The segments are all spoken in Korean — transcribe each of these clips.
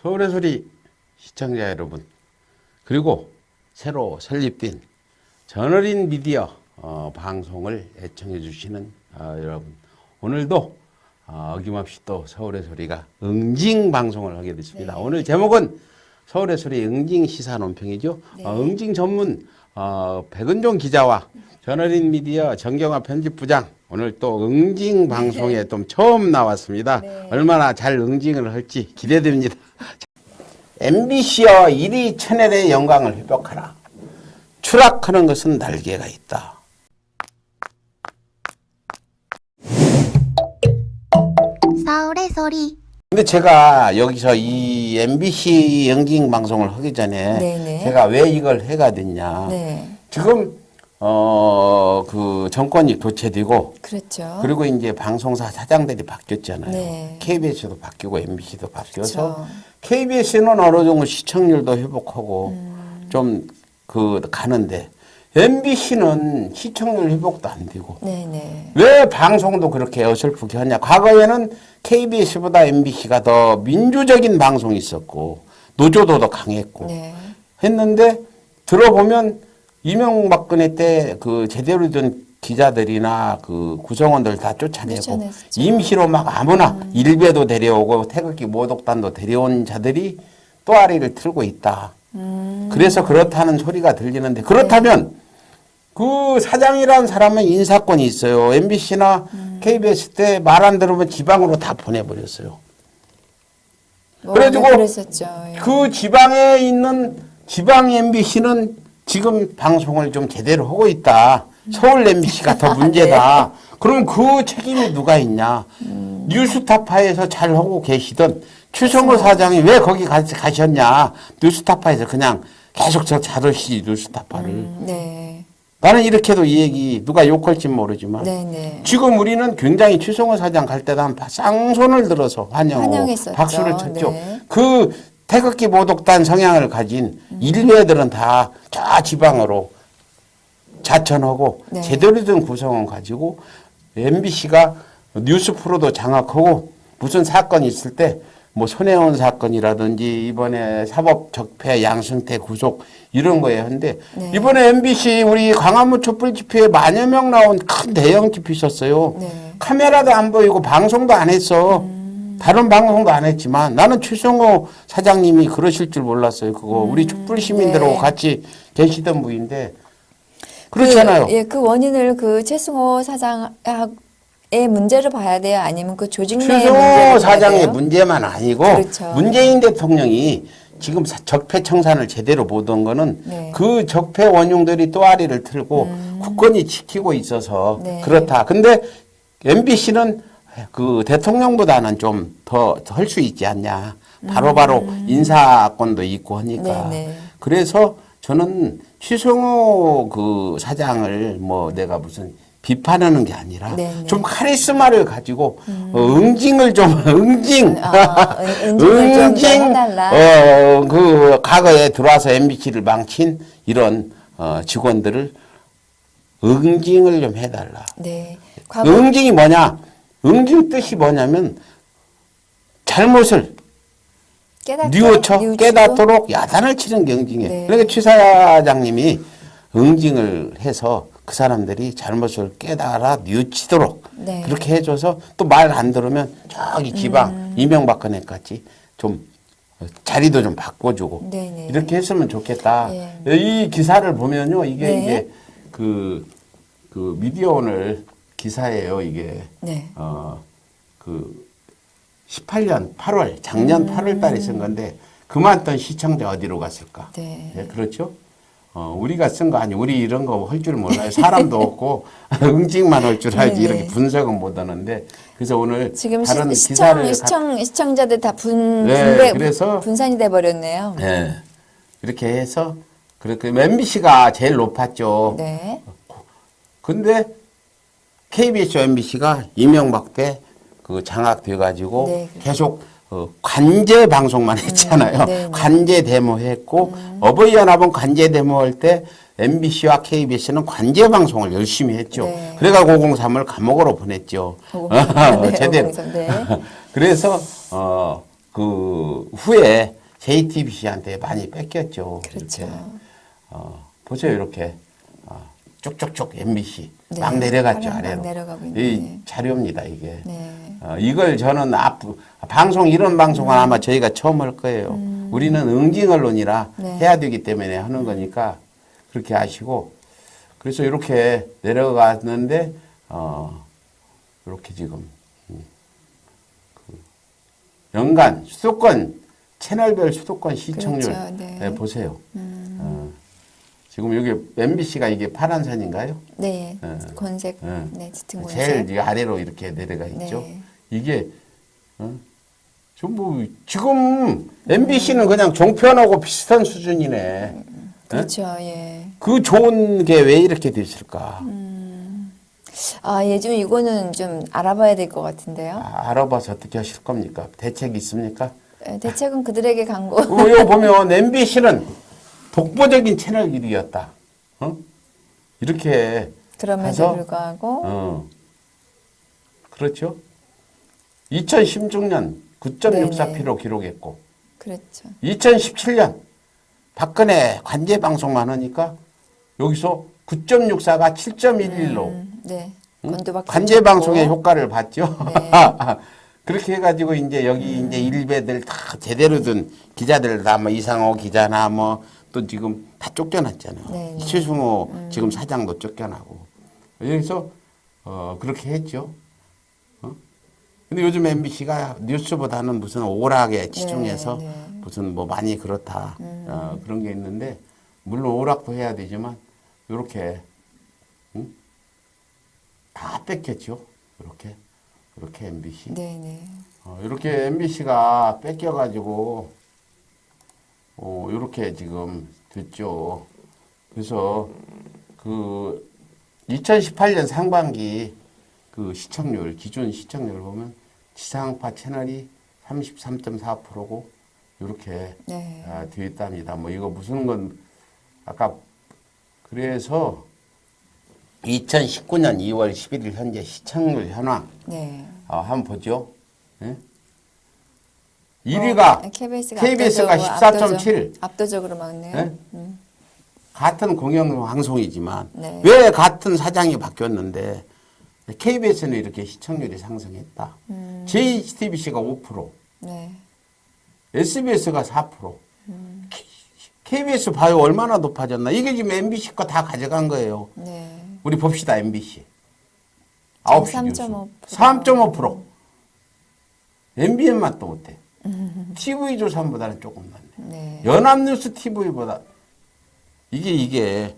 서울의 소리 시청자 여러분, 그리고 새로 설립된 저널인 미디어 방송을 애청해 주시는 여러분, 오늘도 어김없이 또 서울의 소리가 응징 방송을 하게 됐습니다. 네. 오늘 제목은 서울의 소리 응징 시사 논평이죠. 네. 응징 전문 백은종 기자와 저널인 미디어 정경화 편집부장, 오늘 또 응징 방송에 좀 처음 나왔습니다. 네. 얼마나 잘 응징을 할지 기대됩니다. MBC와 1위 채널의 영광을 회복하라. 추락하는 것은 날개가 있다. 서울의 소리. 근데 제가 여기서 이 MBC 응징 방송을 하기 전에 네네. 제가 왜 이걸 해가 됐냐. 네. 지금 그 정권이 교체되고, 그렇죠. 그리고 이제 방송사 사장들이 바뀌었잖아요. 네. KBS도 바뀌고 MBC도 바뀌어서 그렇죠. KBS는 어느 정도 시청률도 회복하고 좀 가는데, MBC는 시청률 회복도 안 되고, 네네. 왜 방송도 그렇게 어설프게 하냐. 과거에는 KBS보다 MBC가 더 민주적인 방송이 있었고 노조도 더 강했고 네. 했는데, 들어보면 이명박근혜 때 그 제대로 된 기자들이나 그 구성원들 다 쫓아내고 쫓아냈죠. 임시로 막 아무나 일베도 데려오고 태극기 모독단도 데려온 자들이 또아리를 틀고 있다. 그래서 그렇다는 소리가 들리는데, 그렇다면 그 사장이라는 사람은 인사권이 있어요. MBC나 KBS 때 말 안 들으면 지방으로 다 보내버렸어요. 그래가지고 그랬었죠. 예. 그 지방에 있는 지방 MBC는 지금 방송을 좀 제대로 하고 있다. 서울 MBC가 더 문제다. 그럼 그 책임이 누가 있냐. 뉴스타파에서 잘 하고 계시던 최성호 사장이 왜 거기 가셨냐. 뉴스타파에서 그냥 계속 저 자르시 뉴스타파를. 네. 나는 이렇게도 이 얘기 누가 욕할지 모르지만 네네. 지금 우리는 굉장히 최성호 사장 갈 때도 한 쌍손을 들어서 환영하고 환영했었죠. 박수를 쳤죠. 네. 그 태극기 모독단 성향을 가진 일베들은 다 저 지방으로 자천하고 네. 제대로 된 구성원 가지고 MBC가 뉴스 프로도 장악하고 무슨 사건이 있을 때 뭐 손혜원 사건이라든지 이번에 사법 적폐 양승태 구속 이런 거에 한데, 네. 이번에 MBC 우리 광화문 촛불 집회에 만여 명 나온 큰 대형 집회 있었어요. 네. 카메라도 안 보이고 방송도 안 했어. 다른 방송도 안 했지만 나는 최성호 사장님이 그러실 줄 몰랐어요. 그거 우리 촛불 시민들하고 네. 같이 계시던 분인데 그렇잖아요. 그 원인을 그 최승호 사장의 문제를 봐야 돼요? 아니면 그 조직 내의 문제를 최성호 봐야 사장의 돼요? 문제만 아니고 그렇죠. 문재인 대통령이 지금 적폐 청산을 제대로 못한 거는 네. 그 적폐 원흉들이 또아리를 틀고 국권이 지키고 있어서 네. 그렇다. 근데 MBC는 그 대통령보다는 좀 더 할 수 있지 않냐. 바로바로 인사권도 있고 하니까. 네네. 그래서 저는 최성호 그 사장을 뭐 내가 무슨 비판하는 게 아니라 네네. 좀 카리스마를 가지고 응징을 좀 응징 응징을 좀 해달라. 그 과거에 들어와서 MBC를 망친 이런 직원들을 응징을 좀 해달라. 네. 응징이 뭐냐? 응징 뜻이 뭐냐면 잘못을 뉘우쳐 깨닫도록 야단을 치는 게 응징이에요. 네. 그러니까 최 사장님이 응징을 해서 그 사람들이 잘못을 깨달아 뉘우치도록 네. 그렇게 해줘서 또 말 안 들으면 저기 지방 이명박근혜 같이 좀 자리도 좀 바꿔주고 네네. 이렇게 했으면 좋겠다. 네. 이 기사를 보면요, 이게 네. 이게 그 미디어 오늘 기사예요. 이게 네. 그 18년 8월 작년 8월 달에 쓴 건데 그만둔 시청자 어디로 갔을까? 네. 네, 그렇죠? 우리가 쓴 거 아니, 우리 이런 거 할 줄 몰라요. 사람도 없고 응징만 할 줄 알지. 네네. 이렇게 분석은 못 하는데. 그래서 오늘 지금 다른 기사를 시청자들 다 네, 그래서 분산이 돼 버렸네요. 네, 이렇게 해서 그렇게 MBC가 제일 높았죠. 네. 근데 KBS, MBC가 이명박 때 그 장악돼 가지고 네. 계속 관제 방송만 했잖아요. 네. 관제 데모 했고 어버이 연합은 관제 데모 할 때 MBC와 KBS는 관제 방송을 열심히 했죠. 네. 그래가 503을 감옥으로 보냈죠. 네, 제대로. 503, 네. 그래서 그 후에 JTBC한테 많이 뺏겼죠. 그렇죠. 이렇게. 보세요, 이렇게 쭉쭉쭉 MBC 네, 막 내려갔죠, 막 아래로. 내려가고 이 있네. 자료입니다, 이게. 네. 이걸 저는 방송 이런 방송은 아마 저희가 처음 할 거예요. 우리는 응징 언론이라 네. 해야 되기 때문에 하는 거니까 그렇게 아시고, 그래서 이렇게 내려갔는데 이렇게 지금 연간 수도권 채널별 수도권 시청률 그렇죠, 네. 네, 보세요. 지금 여기 MBC가 이게 파란 선인가요? 네. 네. 곤색, 네. 네, 짙은 곤색. 제일 이 아래로 이렇게 내려가 있죠. 네. 이게 전부 지금 MBC는 그냥 종편하고 비슷한 수준이네. 그렇죠, 예. 그 좋은 게 왜 이렇게 됐을까? 아, 예, 좀 이거는 좀 알아봐야 될 것 같은데요. 알아봐서 어떻게 하실 겁니까? 대책이 있습니까? 대책은 그들에게 간거. 이거 보면 MBC는 독보적인 채널 1위였다. 이렇게 그럼에도 해서, 불구하고 그렇죠. 2016년 9.64%로 네네. 기록했고 그렇죠. 2017년 박근혜 관제 방송만 하니까 여기서 9.64가 7.11로 네. 건도밖에 관제 방송의 효과를 봤죠. 네. 그렇게 해가지고 이제 여기 이제 일베들 다 제대로 든 기자들 다 뭐 이상호 기자나 뭐 또 지금 다 쫓겨났잖아요. 네네. 최승호 지금 사장도 쫓겨나고 여기서 그렇게 했죠. 근데 요즘 MBC가 뉴스보다는 무슨 오락에 집중해서 네. 무슨 뭐 많이 그렇다 그런 게 있는데 물론 오락도 해야 되지만 이렇게 다 뺏겼죠. 이렇게 MBC. 네네. 이렇게 MBC가 뺏겨가지고 이렇게 지금 됐죠. 그래서 그 2018년 상반기 그 시청률 기준 시청률 보면 지상파 채널이 33.4%고 이렇게 네. 되어 있답니다. 뭐 이거 무슨 건 아까 그래서 2019년 2월 11일 현재 시청률 현황 네. 한번 보죠. 예? 1위가 KBS가 14.7. 압도적으로 막네요. 네? 같은 공영방송이지만 네. 왜 같은 사장이 바뀌었는데 KBS는 이렇게 시청률이 상승했다. JTBC가 5%, 네. SBS가 4%. KBS 봐요 얼마나 높아졌나. 이게 지금 MBC 거 다 가져간 거예요. 네. 우리 봅시다 MBC. 9시 뉴스. 3.5%. 3.5%. MBN만 또 못해. TV 조선보다는 조금 낫네. 네. 연합뉴스 TV보다 이게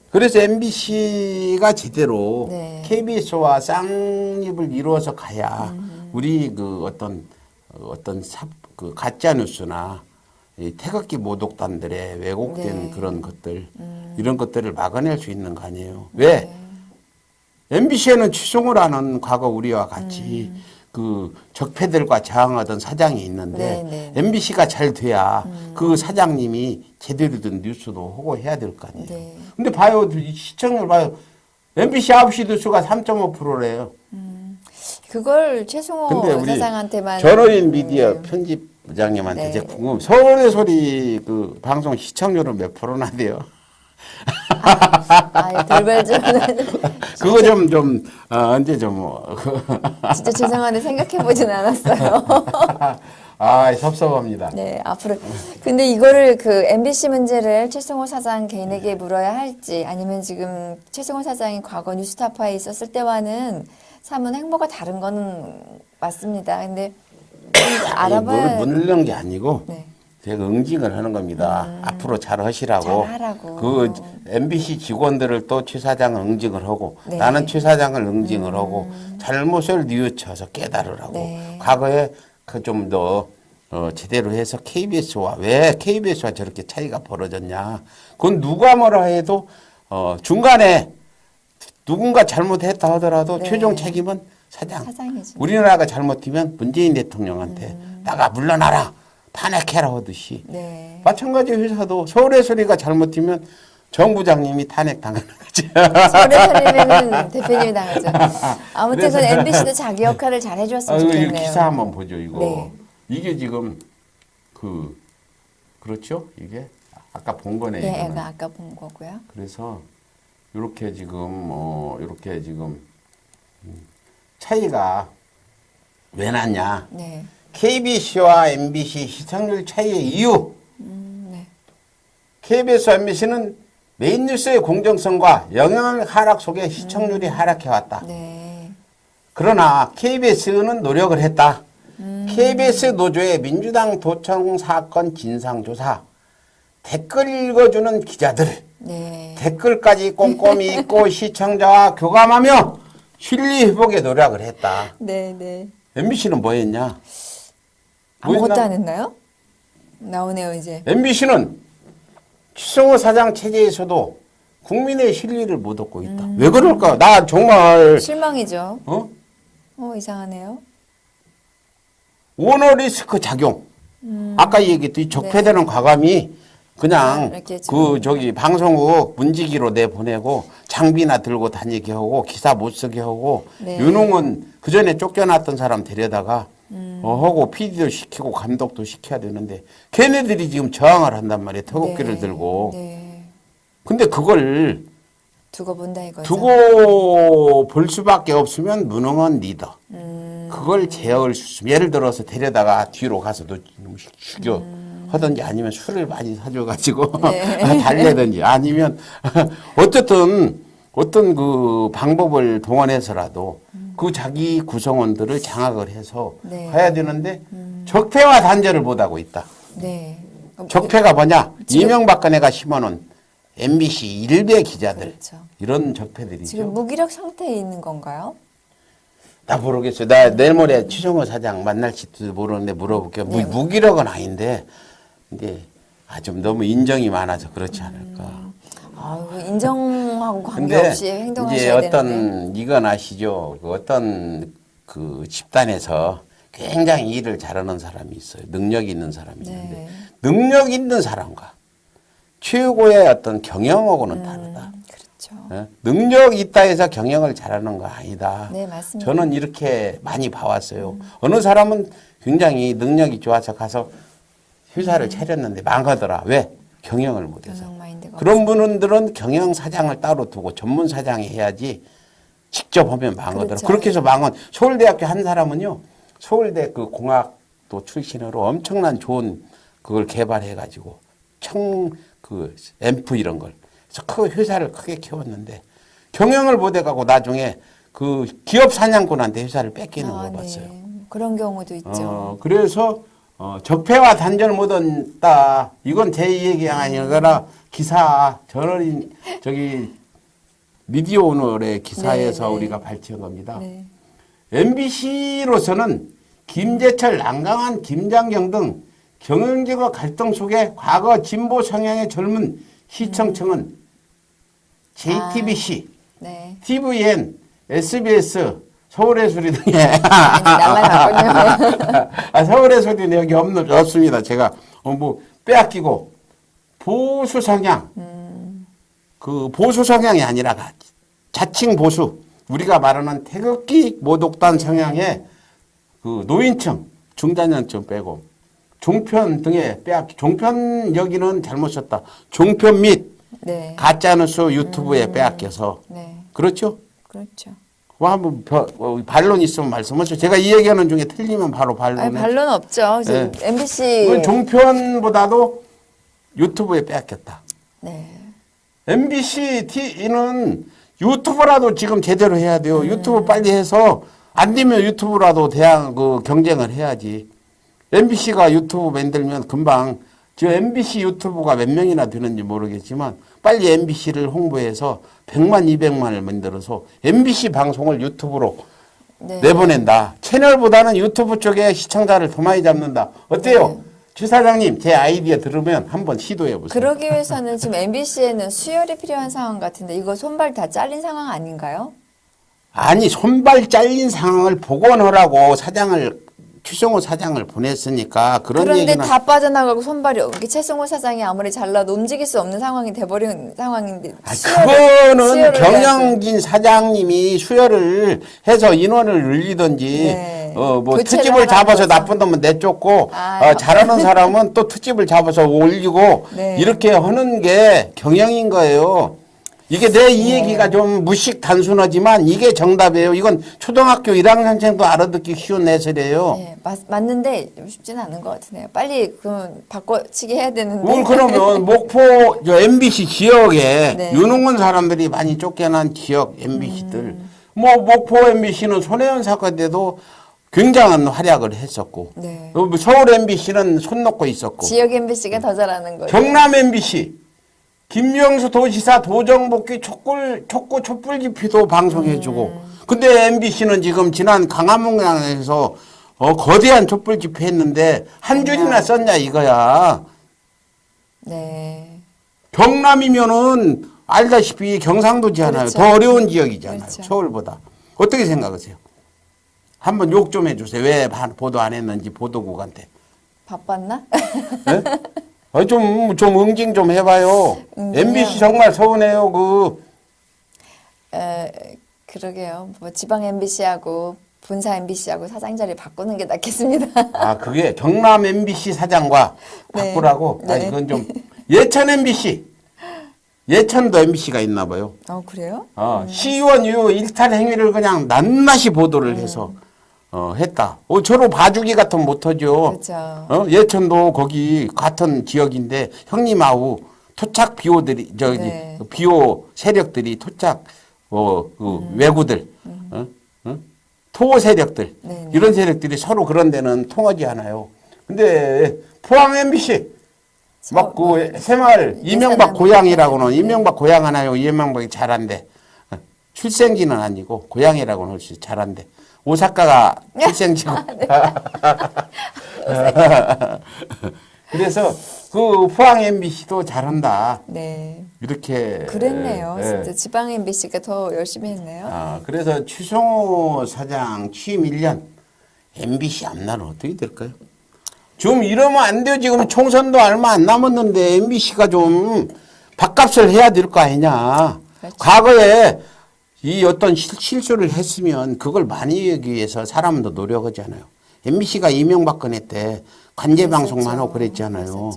그래서 MBC가 제대로 네. KBS와 쌍립을 이루어서 가야 우리 그 그 가짜 뉴스나 이 태극기 모독단들의 왜곡된 네. 그런 것들 이런 것들을 막아낼 수 있는 거 아니에요. 왜? MBC에는 최승호라는 과거 우리와 같이 그 적폐들과 저항하던 사장이 있는데 네. MBC가 잘 돼야 그 사장님이 제대로 된 뉴스도 하고 해야 될 거 아니에요. 네. 근데 봐요. 시청률 봐요. MBC 9시 뉴스가 3.5%래요. 그걸 최승호 근데 우리 사장한테만 전원인 미디어 편집부장님한테 네. 제가 궁금. 서울의 소리 그 방송 시청률은 몇 프로나 돼요? 돌발적으로는 그거 좀 언제 좀 진짜 죄송한데 생각해 보진 않았어요. 섭섭합니다. 네, 앞으로 근데 이거를 그 MBC 문제를 최승호 사장 개인에게 물어야 할지 아니면 지금 최승호 사장이 과거 뉴스타파에 있었을 때와는 사뭇 행보가 다른 거는 맞습니다. 근데 좀 알아봐야 묻는 게 아니고 네. 제가 응징을 하는 겁니다. 앞으로 잘 하시라고. 잘하라고. 그 MBC 직원들을 또 최 사장을 응징을 하고 네. 나는 최 사장을 응징을 하고 잘못을 뉘우쳐서 깨달으라고. 네. 과거에 그 좀 더 제대로 해서 왜 KBS와 저렇게 차이가 벌어졌냐. 그건 누가 뭐라 해도 중간에 누군가 잘못했다 하더라도 네. 최종 책임은 사장이죠. 우리나라가 잘못하면 문재인 대통령한테 나가 물러나라. 탄핵해라 하듯이 네. 마찬가지 회사도 서울의 소리가 잘못하면 정부장님이 탄핵 당하는 거지. 서울에 살리면은 대표님이 당하죠. 아무튼 그 그래서- MBC도 자기 역할을 잘 해줬으면 이 좋겠네요. 기사 한번 보죠 이거. 네. 이게 지금 그렇죠? 이게 아까 본 거네. 예, 이거는. 애가 아까 본 거고요. 그래서 이렇게 지금 차이가 왜 났냐? 네. KBC와 MBC 시청률 차이의 이유. 네. KBS와 MBC는 메인 뉴스의 공정성과 영향력 하락 속에 시청률이 하락해 왔다. 네. 그러나 KBS는 노력을 했다. KBS 노조의 민주당 도청 사건 진상조사, 댓글 읽어주는 기자들, 네. 댓글까지 꼼꼼히 읽고 시청자와 교감하며 신뢰 회복에 노력을 했다. 네, 네. MBC는 뭐 했냐? 아무것도 안 했나요? 나오네요, 이제. MBC는 추성호 사장 체제에서도 국민의 신뢰를 못 얻고 있다. 왜 그럴까? 나 정말 실망이죠. 이상하네요. 오너 리스크 작용. 아까 얘기했듯이 적폐되는 과감히 그냥 이렇게 방송국 문지기로 내보내고 장비나 들고 다니게 하고 기사 못 쓰게 하고 네. 윤홍은 그 전에 쫓겨났던 사람 데려다가 하고 PD도 시키고 감독도 시켜야 되는데 걔네들이 지금 저항을 한단 말이에요. 태극기를 네. 들고. 네. 근데 그걸 두고 본다 이거죠. 두고 볼 수밖에 없으면 무능한 리더. 그걸 제어할 수 있으면 예를 들어서 데려다가 뒤로 가서 너 죽여 하든지 아니면 술을 많이 사줘가지고 네. 달래든지 아니면 어쨌든 어떤 그 방법을 동원해서라도 그 자기 구성원들을 장악을 해서 네. 해야 되는데 적폐와 단절을 못하고 있다. 네. 적폐가 뭐냐? 지금- 이명박근혜가 심어놓은 MBC 일베 기자들 그렇죠. 이런 적폐들이죠. 지금 무기력 상태에 있는 건가요? 나 모르겠어요. 나 내일 모레 추정호 사장 만날지도 모르는데 물어볼게요. 네. 무기력은 아닌데 이제 좀 너무 인정이 많아서 그렇지 않을까. 아유, 인정하고 근데 관계없이 이제 행동하셔야 되는데. 어떤 이건 아시죠? 어떤 그 집단에서 굉장히 일을 잘하는 사람이 있어요. 능력 있는 사람이 있는데 네. 능력 있는 사람과 최고의 어떤 경영하고는 다르다. 그렇죠. 예? 능력 있다 해서 경영을 잘하는 거 아니다. 네, 맞습니다. 저는 이렇게 많이 봐왔어요. 어느 사람은 굉장히 능력이 좋아서 가서 회사를 차렸는데 망하더라. 왜? 경영을 못해서. 경영 마인드가 그런 분들은 경영 사장을 따로 두고 전문 사장이 해야지 직접 하면 망하더라. 그렇죠. 그렇게 해서 망한 서울대학교 한 사람은요. 서울대 그 공학도 출신으로 엄청난 좋은 그걸 개발해가지고 그 앰프 이런 걸 그래서 그 회사를 크게 키웠는데 경영을 못해가고 나중에 그 기업 사냥꾼한테 회사를 뺏기는 거 봤어요. 네. 그런 경우도 있죠. 그래서 적폐와 단절 못한다. 이건 제 얘기가 아니라 기사 저널인 미디어 오늘의 기사에서 네, 네. 우리가 밝힌 겁니다. 네. MBC로서는 김재철, 안강한, 김장경 등 경영진과 갈등 속에 과거 진보 성향의 젊은 시청층은 JTBC, 네. TVN, SBS, 서울의 소리 등에 나만 봤군요. 서울의 소리는 여기 없습니다. 제가 빼앗기고 보수 성향, 그 보수 성향이 아니라 자칭 보수, 우리가 말하는 태극기 모독단 성향의 그 노인층, 중단년층 빼고 종편 등에 종편 여기는 잘못 썼다. 종편 및 네. 가짜뉴스 유튜브에 빼앗겨서 네. 그렇죠? 그렇죠. 한번 반론 있으면 말씀하세요. 제가 이 얘기하는 중에 틀리면 바로 아니, 반론. 반론 없죠. 지금 네. MBC 종편보다도 유튜브에 빼앗겼다. 네. MBC는 유튜브라도 지금 제대로 해야 돼요. 유튜브 빨리 해서 안 되면 유튜브라도 경쟁을 해야지. MBC가 유튜브 만들면 금방 지금 MBC 유튜브가 몇 명이나 되는지 모르겠지만 빨리 MBC를 홍보해서 100만, 200만을 만들어서 MBC 방송을 유튜브로 네. 내보낸다. 채널보다는 유튜브 쪽에 시청자를 더 많이 잡는다. 어때요? 네. 주 사장님 제 아이디어 들으면 한번 시도해 보세요. 그러기 위해서는 지금 MBC에는 수혈이 필요한 상황 같은데 이거 손발 다 잘린 상황 아닌가요? 아니 손발 잘린 상황을 복원하라고 추성호 사장을 보냈으니까 그런 그런데 얘기는 다 빠져나가고 손발이 이렇게 최승호 사장이 아무리 잘라도 움직일 수 없는 상황이 돼버린 상황인데 그거는 수혈을 경영진 사장님이 수혈을 해서 인원을 늘리든지 네. 교체를 트집을 하라는 잡아서 거죠. 나쁜 놈은 내쫓고, 아, 잘하는 사람은 또 트집을 잡아서 올리고, 네. 이렇게 하는 게 경영인 거예요. 이게 내 이 얘기가 좀 무식 단순하지만 이게 정답이에요. 이건 초등학교 1학년생도 알아듣기 쉬운 해설이에요. 네, 맞는데 좀 쉽지는 않은 것 같으네요. 빨리 그럼 바꿔치기 해야 되는데. 뭘 그러면 목포 MBC 지역에 네. 유능한 사람들이 많이 쫓겨난 지역 MBC들 뭐 목포 MBC는 손혜원 사건 때도 굉장한 활약을 했었고 네. 서울 MBC는 손 놓고 있었고 지역 MBC가 더 잘하는 거예요. 경남 MBC 김명수 도지사 도정복귀 촉구 촛불 집회도 방송해주고 근데 MBC는 지금 지난 강화문강에서 거대한 촛불 집회 했는데 한 줄이나 썼냐 이거야. 네. 경남이면은 알다시피 경상도잖아요. 그렇죠. 더 어려운 지역이잖아요. 그렇죠. 서울보다. 어떻게 생각하세요? 한번 욕 좀 해주세요. 왜 보도 안 했는지 보도국한테. 바빴나? 네? 좀 응징 좀 해봐요. MBC 정말 서운해요. 그러게요. 뭐 지방 MBC하고 본사 MBC하고 사장 자리 바꾸는 게 낫겠습니다. 그게 경남 MBC 사장과 네. 바꾸라고? 네. 아니, 그건 좀. 예천 MBC. 예천도 MBC가 있나 봐요. 그래요? 시의원 이후 일탈 행위를 그냥 낱낱이 보도를 해서 했다. 저로 봐주기 같으면 못하죠. 그렇죠. 예천도 거기 같은 지역인데 형님하고 토착 비호들이 네. 비호 세력들이 토착 왜구들 토호 세력들 네네. 이런 세력들이 서로 그런 데는 통하지 않아요. 근데 포항 MBC 막 새마을 이명박 고향이라고는 이명박 고향 하나요. 이명박이 잘한대. 출생지는 아니고 고향이라고는 할 수 잘한대. 오사카가 출생지고. 그래서 그 포항 MBC도 잘한다. 네. 이렇게. 그랬네요. 예. 진짜 지방 MBC가 더 열심히 했네요. 그래서 추성호 사장 취임 1년 MBC 앞날은 어떻게 될까요? 좀 이러면 안 돼요. 지금 총선도 얼마 안 남았는데 MBC가 좀 밥값을 해야 될 거 아니냐. 그렇죠. 과거에 이 어떤 실수를 했으면 그걸 많이 위해서 사람도 노력하잖아요. MBC가 이명박근혜 때 관제방송만 하고 그랬잖아요.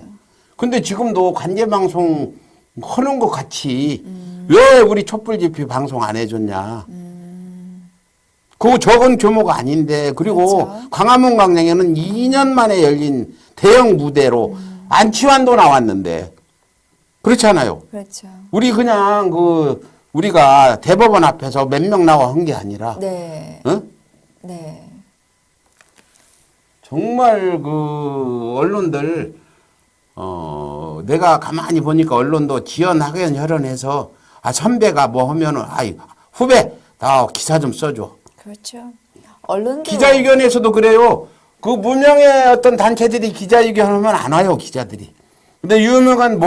근데 지금도 관제방송 하는 것 같이 왜 우리 촛불집회 방송 안 해줬냐. 그거 적은 규모가 아닌데 그리고 그렇죠. 광화문 광장에는 2년 만에 열린 대형 무대로 안치환도 나왔는데 그렇잖아요. 그렇죠. 우리 그냥 우리가 대법원 앞에서 몇 명 나와 한 게 아니라 네. 어? 네. 정말 언론들 내가 가만히 보니까 언론도 지연 학연 혈연해서 선배가 뭐 하면은 후배 나 기사 좀 써줘. 그렇죠. 언론도 기자회견에서도 그래요. 무명의 어떤 단체들이 기자회견하면 안 와요, 기자들이. 근데 유명한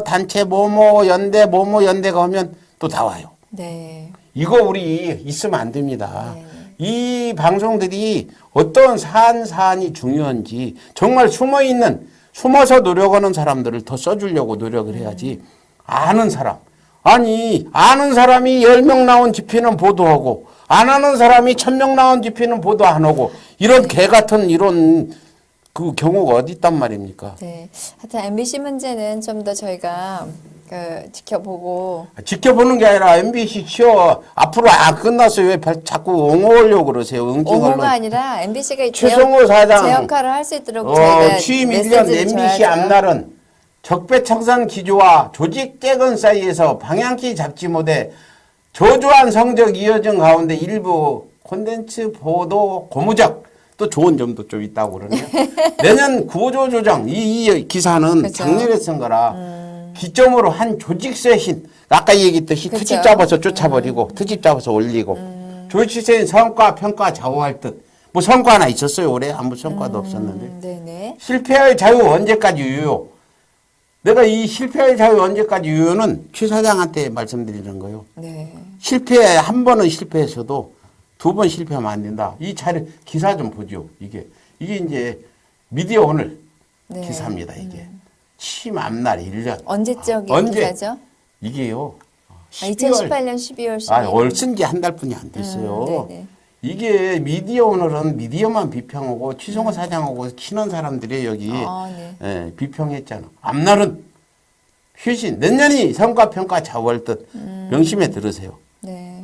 단체 연대가 하면 또 다 와요. 네. 이거 우리 있으면 안 됩니다. 네. 이 방송들이 어떤 사안이 중요한지 정말 숨어서 노력하는 사람들을 더 써주려고 노력을 해야지. 아는 사람. 아는 사람이 10명 나온 집회는 보도하고 안 하는 사람이 1000명 나온 집회는 보도 안 하고 이런 개 같은 이런 경우가 어디 있단 말입니까? 네. 하여튼 MBC 문제는 좀 더 저희가 지켜보고 지켜보는 게 아니라 MBC 치워 앞으로 끝났어요. 왜 자꾸 옹호하려고 그러세요? 옹호가 아니라 MBC가 최성호 사장 제 역할을 할 수 있도록 저희가 취임 1년 메시지를 MBC 줘야죠. 앞날은 적폐청산 기조와 조직 재건 사이에서 방향키 잡지 못해 저조한 성적 이어진 가운데 일부 콘텐츠 보도 고무적 또 좋은 점도 좀 있다고 그러네요. 내년 구조조정 이 기사는 그렇죠. 작년에 쓴 거라 기점으로 한 조직 쇄신 아까 얘기했듯이 그렇죠. 트집 잡아서 쫓아버리고 트집 잡아서 올리고 조직 쇄신 성과 평가 좌우할 듯 뭐 성과 하나 있었어요 올해 아무 성과도 없었는데 네네. 실패할 자유 언제까지 유효 내가 이 실패할 자유 언제까지 유효는 최 사장한테 말씀드리는 거예요. 네. 한 번은 실패했어도 2번 실패하면 안 된다. 이 기사 좀 보죠. 이게 이제 미디어 오늘 네. 기사입니다. 이게 취임 앞날 1년. 언제적 언제? 기사죠? 이게요. 2018년 12월 10일. 얼쓴 지 한 달뿐이 안 됐어요. 네네. 이게 미디어 오늘은 미디어만 비평하고 최성호 사장하고 치는 사람들이 여기 네. 예, 비평했잖아. 앞날은 휴신 내년이 성과평가 좌우할 듯 명심해 들으세요. 네.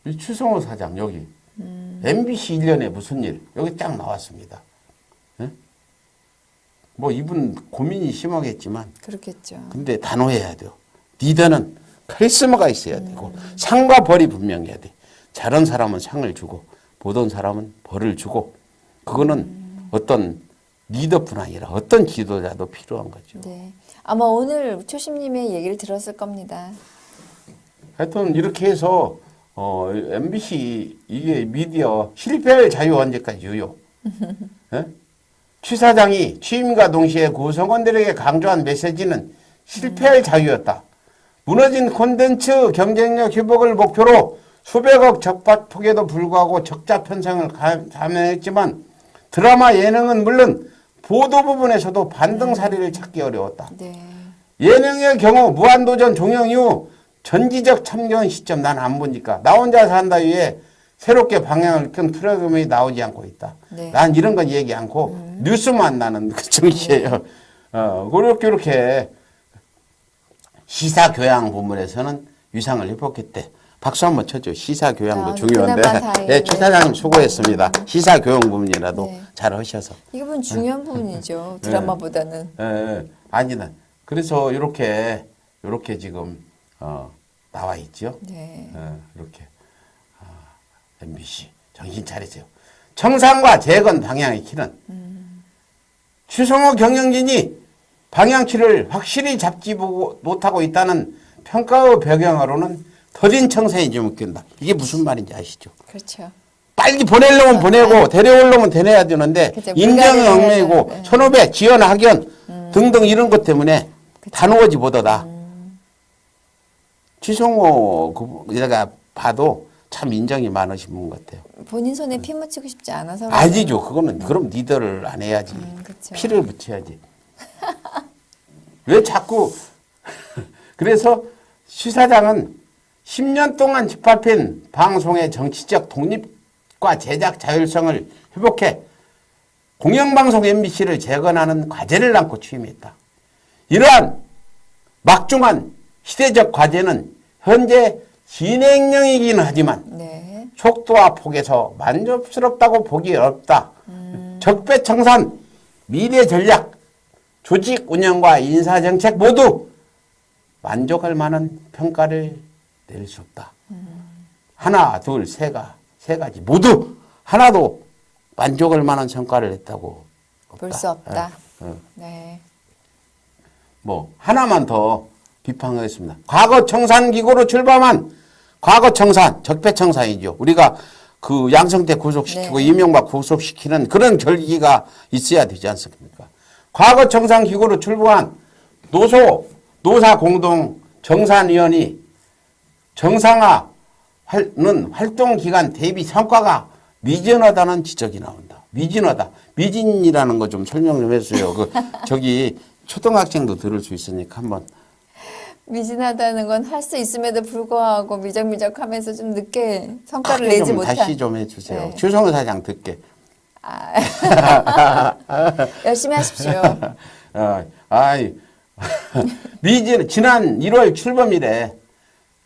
이 최성호 사장 여기 MBC 1년에 무슨 일 여기 딱 나왔습니다. 예? 뭐 이분 고민이 심하겠지만 그렇겠죠. 근데 단호해야 돼요. 리더는 카리스마가 있어야 되고 상과 벌이 분명해야 돼. 잘한 사람은 상을 주고 못한 사람은 벌을 주고 그거는 어떤 리더뿐 아니라 어떤 지도자도 필요한 거죠. 네. 아마 오늘 초심님의 얘기를 들었을 겁니다. 하여튼 이렇게 해서 MBC 이게 미디어 실패할 자유 언제까지 유효? 예? 취 사장이 취임과 동시에 구성원들에게 강조한 메시지는 실패할 자유였다. 무너진 콘텐츠 경쟁력 회복을 목표로 수백억 적박폭에도 불구하고 적자 편성을 감행했지만 드라마 예능은 물론 보도 부분에서도 반등 사례를 찾기 어려웠다. 네. 예능의 경우 무한도전 종영 이후 전지적 참견 시점 난 안 보니까 나 혼자 산다 위에 새롭게 방향을 끈 프로그램이 나오지 않고 있다. 네. 난 이런 건 얘기 않고 뉴스만 나는 그 정치예요. 그렇게 시사교양 부문에서는 위상을 회복했대. 박수 한번 쳐줘. 시사교양도 중요한데. 그나마 다행이네. 네, 최 사장님 수고했습니다. 시사교양 부문이라도 네. 잘 하셔서. 이건 중요한 부분이죠. 드라마보다는. 예, 아니다. 그래서 이렇게 지금 나와 있죠. 네. 이렇게 MBC 정신 차리세요. 청산과 재건 방향의 키는 추성호 경영진이 방향키를 확실히 잡지 못하고 있다는 평가의 배경으로는 더딘 청산이 좀 웃긴다. 이게 무슨 말인지 아시죠? 그렇죠. 빨리 보내려면 보내고 데려오려면 데려야 되는데 그죠. 인정이 불가능한, 얽매이고 네. 선후배 지원 학연 등등 이런 것 때문에 단호하지 못하다. 최성호 그가 봐도 참 인정이 많으신 분 같아요. 본인 손에 피 묻히고 싶지 않아서. 아니죠. 그거는 그럼 리더를 안 해야지. 그쵸. 피를 붙여야지. 왜 자꾸 그래서 시사장은 10년 동안 짓밟힌 방송의 정치적 독립과 제작 자율성을 회복해 공영방송 MBC를 재건하는 과제를 안고 취임했다. 이러한 막중한 시대적 과제는 현재 진행형이긴 하지만 네. 속도와 폭에서 만족스럽다고 보기 어렵다. 적폐청산, 미래 전략, 조직 운영과 인사 정책 모두 만족할 만한 평가를 내릴 수 없다. 하나, 둘, 세 가지 모두 하나도 만족할 만한 성과를 냈다고 없다. 볼 수 없다. 어. 네. 뭐 하나만 더 비판하겠습니다. 과거 청산기구로 출범한 과거 청산, 적폐청산이죠. 우리가 그 양성태 구속시키고 네. 이명박 구속시키는 그런 결기가 있어야 되지 않습니까? 과거 청산기구로 출범한 노사 공동 정산위원이 정상화는 활동 기간 대비 성과가 미진하다는 지적이 나온다. 미진하다. 미진이라는 거 좀 설명 좀 해주세요. 저기 초등학생도 들을 수 있으니까 한번. 미진하다는 건 할 수 있음에도 불구하고 미적미적하면서 좀 늦게 성과를 크게 내지 좀 못한. 다시 좀 해주세요. 네. 최성호 사장 듣게. 열심히 하십시오. 지난 1월 출범일에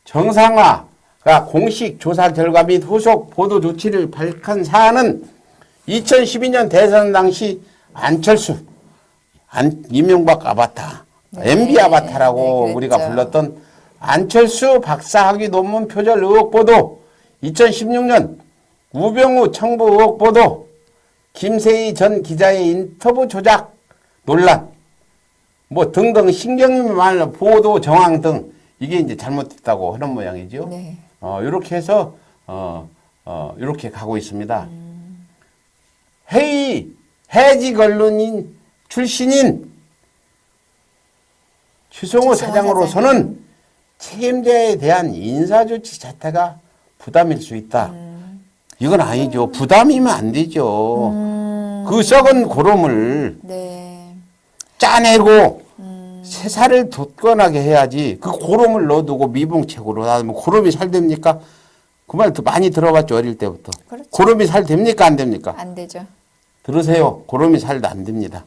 정상화가 공식 조사 결과 및 후속 보도 조치를 밝힌 사안은 2012년 대선 당시 안철수, 이명박 아바타, 네. MB 아바타라고 네, 우리가 그랬죠. 불렀던 안철수 박사학위 논문 표절 의혹 보도, 2016년 우병우 청부 의혹 보도, 김세희 전 기자의 인터뷰 조작 논란, 뭐 등등 신경말 보도 정황 등 이게 이제 잘못됐다고 하는 모양이죠. 네. 이렇게 해서 이렇게 가고 있습니다. 해직 언론인 출신인 최성호 사장으로서는 책임자에 대한 인사조치 자체가 부담일 수 있다. 이건 아니죠. 부담이면 안 되죠. 그 썩은 고름을 네. 짜내고 새살을 돋궈나게 해야지. 그 고름을 넣어두고 미봉책으로 하면 고름이 살됩니까? 그 말 많이 들어봤죠, 어릴 때부터. 그렇죠. 고름이 살 됩니까, 안 됩니까? 안 되죠. 들으세요. 고름이 살도 안 됩니다.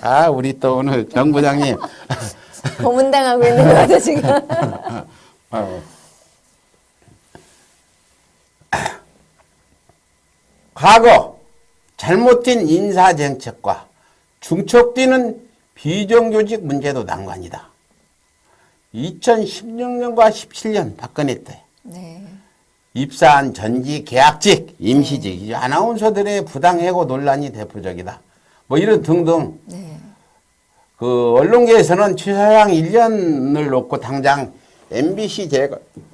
아, 우리 또 오늘 정 부장님. 고문당하고 있는 거 같아, 지금. 과거 잘못된 인사정책과 중첩되는 비정규직 문제도 난관이다. 2016년과 17년 박근혜 때 네. 입사한 전직 계약직, 임시직, 아나운서들의 부당해고 논란이 대표적이다. 뭐 이런 등등. 네. 그 언론계에서는 최 사장 1년을 놓고 당장 MBC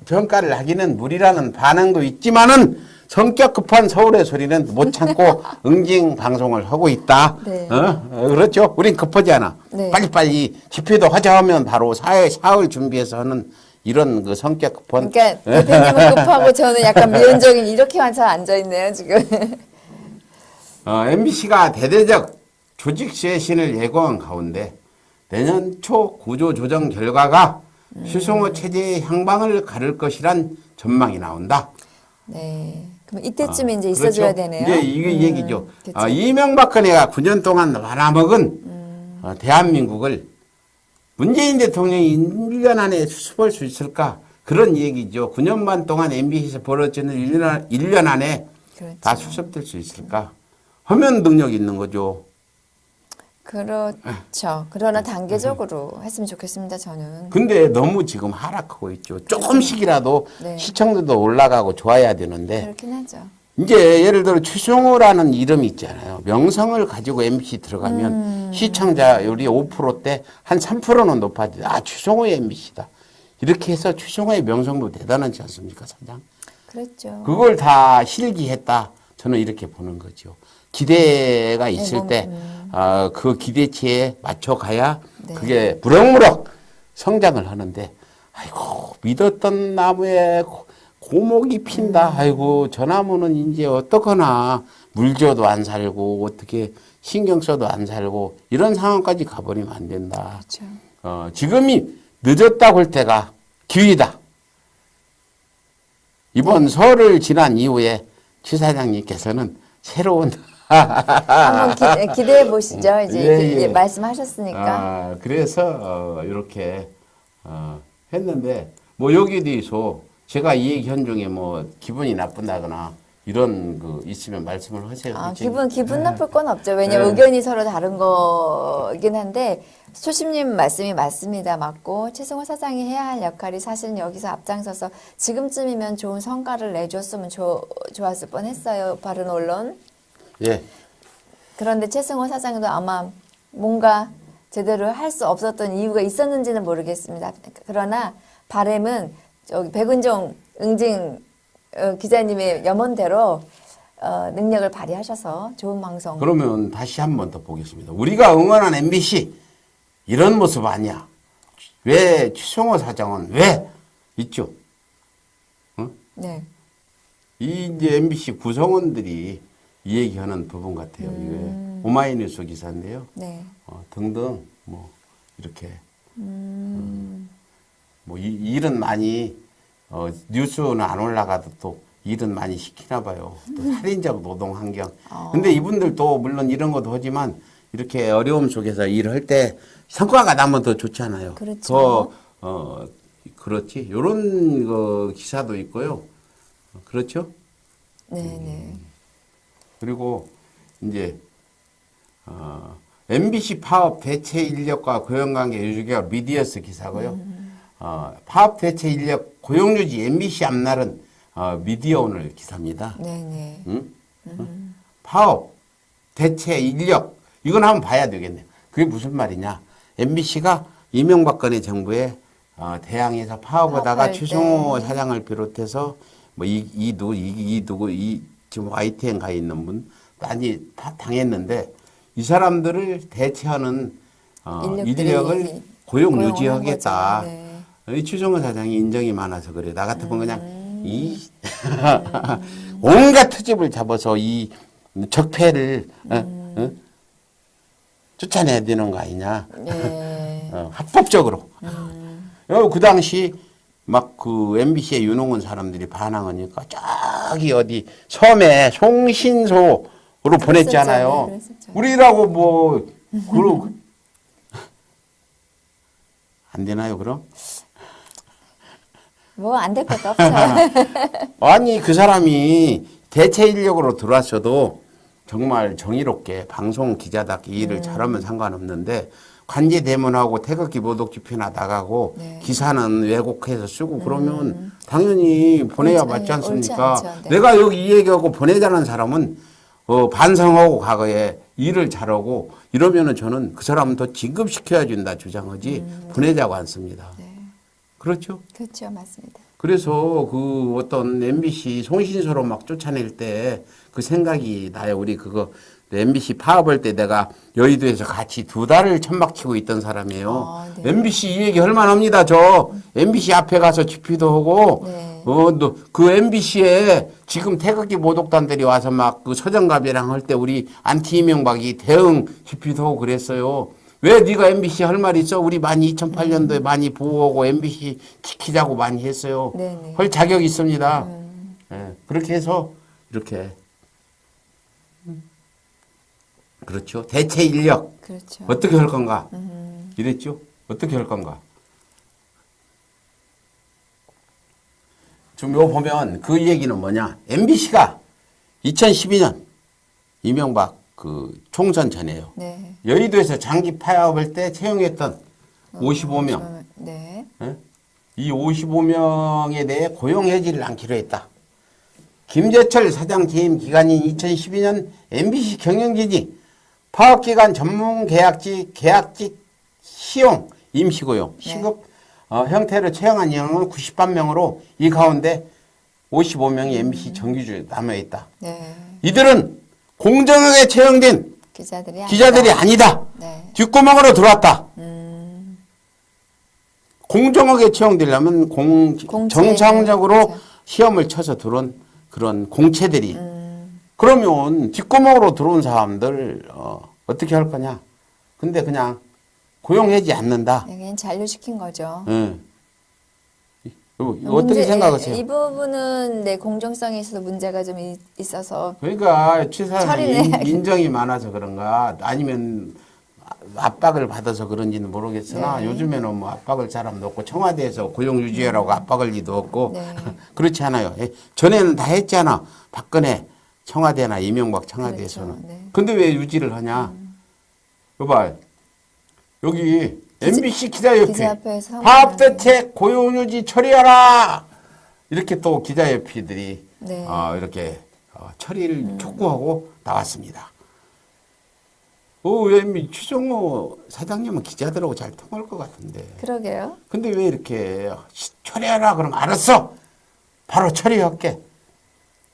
평가를 하기는 무리라는 반응도 있지만은 성격 급한 서울의 소리는 못 참고 응징 방송을 하고 있다. 네. 그렇죠. 우린 급하지 않아. 네. 빨리빨리 집회도 하자하면 바로 사흘 준비해서 하는 이런 그 성격 급한. 그러니까 대표님은 급하고 저는 약간 미온적인 이렇게 완전 앉아있네요, 지금. MBC가 대대적 조직 쇄신을 예고한 가운데 내년 초 구조 조정 결과가 수성호 체제의 향방을 가를 것이란 전망이 나온다. 네. 그럼 이때쯤에 이제 있어줘야 그렇죠. 되네요. 이제 이게 얘기죠. 그렇죠. 이명박근혜가 9년 동안 말아먹은 대한민국을 문재인 대통령이 1년 안에 수습할 수 있을까? 그런 얘기죠. 9년 반 동안 MBC에서 벌어지는 1년 안에 그렇죠. 다 수습될 수 있을까? 하면 능력 있는 거죠. 그렇죠. 그러나 단계적으로 했으면 좋겠습니다, 저는. 근데 너무 지금 하락하고 있죠. 조금씩이라도 네. 시청률도 올라가고 좋아야 되는데 그렇긴 하죠. 이제 예를 들어 최승호라는 이름이 있잖아요. 명성을 가지고 MBC 들어가면 시청자율이 5%대 한 3%는 높아지죠. 아, 최승호의 MBC다. 이렇게 해서 최승호의 명성도 대단하지 않습니까, 사장? 그랬죠. 그걸 다 실기했다. 저는 이렇게 보는 거죠. 기대가 있을 때, 그 기대치에 맞춰가야 네. 그게 무럭무럭 성장을 하는데, 아이고, 믿었던 나무에 고목이 핀다. 아이고, 저 나무는 이제 어떡하나. 물줘도 안 살고, 어떻게 신경 써도 안 살고, 이런 상황까지 가버리면 안 된다. 그렇죠. 지금이 늦었다고 할 때가 기회다. 이번 설을 지난 이후에 최 사장님께서는 새로운 한번 기대해 보시죠. 이제 예. 말씀하셨으니까. 그래서 이렇게 했는데 뭐 여기에 대해서 제가 이 얘기한 중에 뭐 기분이 나쁜다거나 이런 그 있으면 말씀을 하세요. 기분 나쁠 건 없죠. 왜냐면 네. 의견이 서로 다른 거긴 한데 초심님 말씀이 맞습니다. 맞고 최승호 사장이 해야 할 역할이 사실은 여기서 앞장서서 지금쯤이면 좋은 성과를 내줬으면 좋았을 뻔했어요. 바른 언론. 예. 그런데 최승호 사장도 아마 뭔가 제대로 할 수 없었던 이유가 있었는지는 모르겠습니다. 그러나 바람은 저기 백은종 응징 기자님의 염원대로 능력을 발휘하셔서 좋은 방송. 그러면 다시 한 번 더 보겠습니다. 우리가 응원한 MBC 이런 모습 아니야. 왜 최승호 사장은 왜 있죠? 네. 이 이제 MBC 구성원들이 이 얘기하는 부분 같아요. 이게 오마이뉴스 기사인데요. 네. 등등 뭐 이렇게 뭐 일은 많이 뉴스는 안 올라가도 또 일은 많이 시키나 봐요. 또 살인적 노동 환경. 근데 이분들도 물론 이런 것도 하지만 이렇게 어려움 속에서 일을 할 때 성과가 나면 더 좋잖아요. 그렇죠. 그렇지. 요런 거 기사도 있고요. 그렇죠? 네. 그리고 이제 MBC 파업 대체 인력과 고용관계 유지개혁 미디어스 기사고요. 파업 대체 인력 고용유지 MBC 앞날은 미디어오늘 기사입니다. 네. 응? 파업 대체 인력 이건 한번 봐야 되겠네요. 그게 무슨 말이냐? MBC가 이명박근혜 정부에 대항해서 파업하다가 파업할 최승호 때. 사장을 비롯해서 뭐 이 지금 YTN 가 있는 분 많이 당했는데 이 사람들을 대체하는 인력을 고용 고용을 유지하겠다. 한 거죠. 네. 이 최승호 사장이 인정이 많아서 그래. 나 같으면 그냥 온갖 트집을 잡아서 이 적폐를 쫓아내야 되는 거 아니냐. 네. 합법적으로. 그 당시 막 그 MBC에 유능한 사람들이 반항하니까 저기 어디 섬에 송신소로 보냈잖아요. 네, 그랬었죠. 우리라고 뭐 안 되나요 그럼? 뭐 안 될 것도 없죠. 아니 그 사람이 대체 인력으로 들어왔어도 정말 정의롭게 방송 기자답게 일을 잘하면 상관없는데 관제 대문하고 태극기 모독집회나 나가고 네. 기사는 왜곡해서 쓰고 그러면 당연히 보내야 맞지 옳지 않습니까? 않죠. 네. 내가 여기 이 얘기하고 보내자는 사람은 반성하고 과거에 일을 잘하고 이러면은 저는 그 사람은 더 진급시켜야 준다 주장하지 보내자고 않습니다. 네. 그렇죠? 그렇죠. 맞습니다. 그래서 그 어떤 MBC 송신소로 막 쫓아낼 때 그 생각이 나요. 우리 그거 MBC 파업할 때 내가 여의도에서 같이 2달을 천막치고 있던 사람이에요. 아, 네. MBC 이 얘기 할만합니다. 저 MBC 앞에 가서 집회도 하고 네. 그 MBC에 지금 태극기 모독단들이 와서 막 그 서정갑이랑 할 때 우리 안티 이명박이 대응 집회도 하고 그랬어요. 왜 네가 MBC 할 말 있어? 우리 많이 2008년도에 많이 보호하고 MBC 지키자고 많이 했어요. 네네. 할 자격 있습니다. 예, 그렇게 해서 이렇게 그렇죠. 대체 인력 그렇죠. 어떻게 할 건가? 이랬죠. 어떻게 할 건가? 지금 요 보면 그 얘기는 뭐냐? MBC가 2012년 이명박 그 총선 전에요. 네. 여의도에서 장기 파업할 때 채용했던 55명. 네. 예? 이 55명에 대해 고용 해지를 않기로 했다. 김재철 사장 재임 기간인 2012년 MBC 경영진이 파업기간 전문 계약직 시용 임시고용 시급 형태로 채용한 인원은 90만 명으로 이 가운데 55명이 MBC 정규직에 남아있다. 네. 이들은 공정하게 채용된 기자들이 아니다. 네. 뒷구멍으로 들어왔다. 공정하게 채용되려면 정상적으로 그렇죠. 시험을 쳐서 들어온 그런 공채들이 그러면 뒷구멍으로 들어온 사람들 어떻게 할 거냐? 근데 그냥 고용하지 않는다. 네, 그냥 잔류시킨 거죠. 예. 이거 어떻게 생각하세요? 이 부분은 네, 공정성에 있어서 문제가 좀 있어서 그러니까 취사는 처리를 해야겠- 인정이 많아서 그런가 아니면 압박을 받아서 그런지는 모르겠으나 네. 요즘에는 뭐 압박을 사람도 없고 청와대에서 고용 유지하라고 압박을 리도 없고 네. 그렇지 않아요. 전에는 다 했잖아. 박근혜 청와대나 이명박 청와대에서는. 그렇죠. 네. 근데 왜 유지를 하냐? 여봐. 여기 MBC 기자협회 기자협회에서 파업대책 고용유지 처리하라. 이렇게 또 기자협회들이 네. 이렇게 처리를 촉구하고 나왔습니다. 왜 추정호 사장님은 기자들하고 잘 통할 것 같은데. 그러게요. 근데 왜 이렇게 처리하라 그러면 알았어. 바로 처리할게.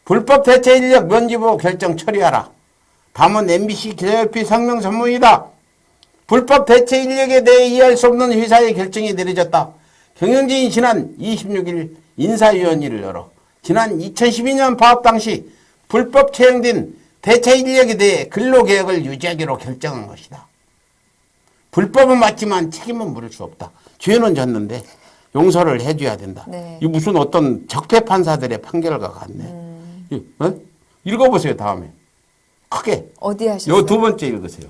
불법 대체 인력 면집으로 결정 처리하라. 다음은 MBC 기자협회 상명 전문이다. 불법 대체 인력에 대해 이해할 수 없는 회사의 결정이 내려졌다. 경영진이 지난 26일 인사위원회를 열어 지난 2012년 파업 당시 불법 채용된 대체 인력에 대해 근로계획을 유지하기로 결정한 것이다. 불법은 맞지만 책임은 물을 수 없다. 죄는 졌는데 용서를 해줘야 된다. 네. 이 무슨 어떤 적폐 판사들의 판결과 같네. 읽어보세요. 다음에 크게. 어디 하셨어요? 요 두 번째 읽으세요.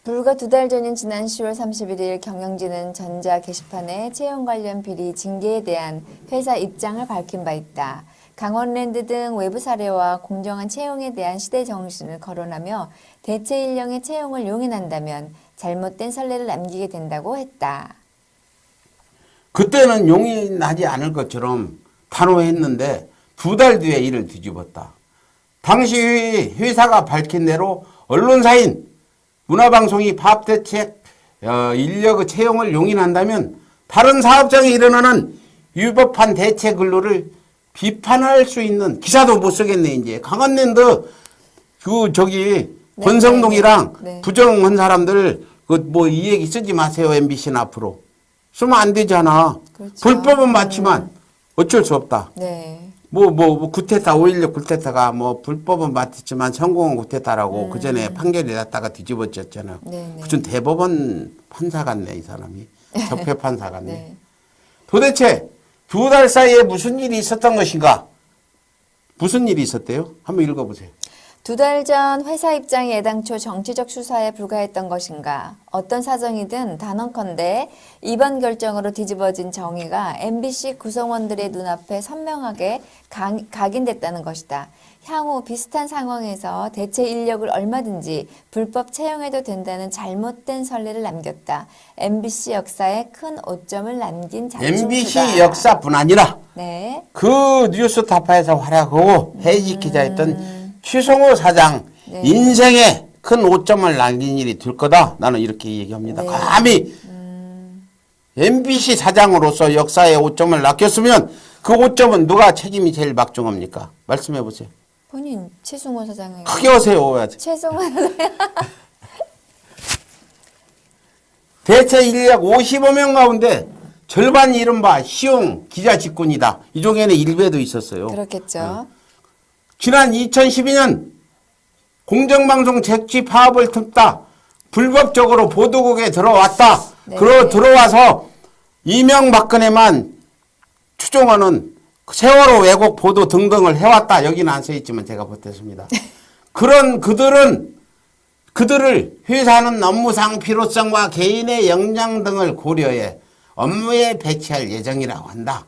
불과 2달 전인 지난 10월 31일 경영진은 전자 게시판에 채용 관련 비리 징계에 대한 회사 입장을 밝힌 바 있다. 강원랜드 등 외부 사례와 공정한 채용에 대한 시대 정신을 거론하며 대체 인력의 채용을 용인한다면 잘못된 선례를 남기게 된다고 했다. 그때는 용인하지 않을 것처럼 단호했는데 2달 뒤에 이를 뒤집었다. 당시 회사가 밝힌 대로 언론사인 문화방송이 파업대책 인력의 채용을 용인한다면 다른 사업장에 일어나는 위법한 대체 근로를 비판할 수 있는 기사도 못 쓰겠네. 이제 강원랜드 권성동이랑 네. 부정한 사람들 이 얘기 쓰지 마세요. MBC는 앞으로 쓰면 안 되잖아. 그렇죠. 불법은 맞지만 어쩔 수 없다. 네. 구테타 5.16 구테타가 불법은 맞지만 성공은 구테타라고 그 전에 판결이 났다가 뒤집어졌잖아요. 네네. 무슨 대법원 판사 같네 이 사람이 적폐 판사 같네. 네. 도대체 두 달 사이에 무슨 일이 있었던 것인가? 무슨 일이 있었대요? 한번 읽어보세요. 2달 전 회사 입장이 애당초 정치적 수사에 불과했던 것인가? 어떤 사정이든 단언컨대 이번 결정으로 뒤집어진 정의가 MBC 구성원들의 눈앞에 선명하게 각인됐다는 것이다. 향후 비슷한 상황에서 대체 인력을 얼마든지 불법 채용해도 된다는 잘못된 선례를 남겼다. MBC 역사에 큰 오점을 남긴 장충수다. MBC 역사뿐 아니라 네. 그 뉴스타파에서 활약하고 해직 기자였던 최성호 사장 네. 인생에 큰 오점을 남긴 일이 될 거다. 나는 이렇게 얘기합니다. 네. 감히 MBC 사장으로서 역사에 오점을 남겼으면 그 오점은 누가 책임이 제일 막중합니까? 말씀해 보세요. 본인 최승호 사장의 크게 하세요. 최승호 사장 대체 인력 55명 가운데 절반이 이른바 시용 기자 직군이다. 이 중에는 일베도 있었어요. 그렇겠죠. 지난 2012년 공정방송 zek지 파업을 틈다 불법적으로 보도국에 들어왔다. 네. 들어와서 이명박근혜만 추종하는 세월호 왜곡 보도 등등을 해왔다. 여기는 안 써있지만 제가 보탰습니다. 그런 그들을 회사는 업무상 필요성과 개인의 역량 등을 고려해 업무에 배치할 예정이라고 한다.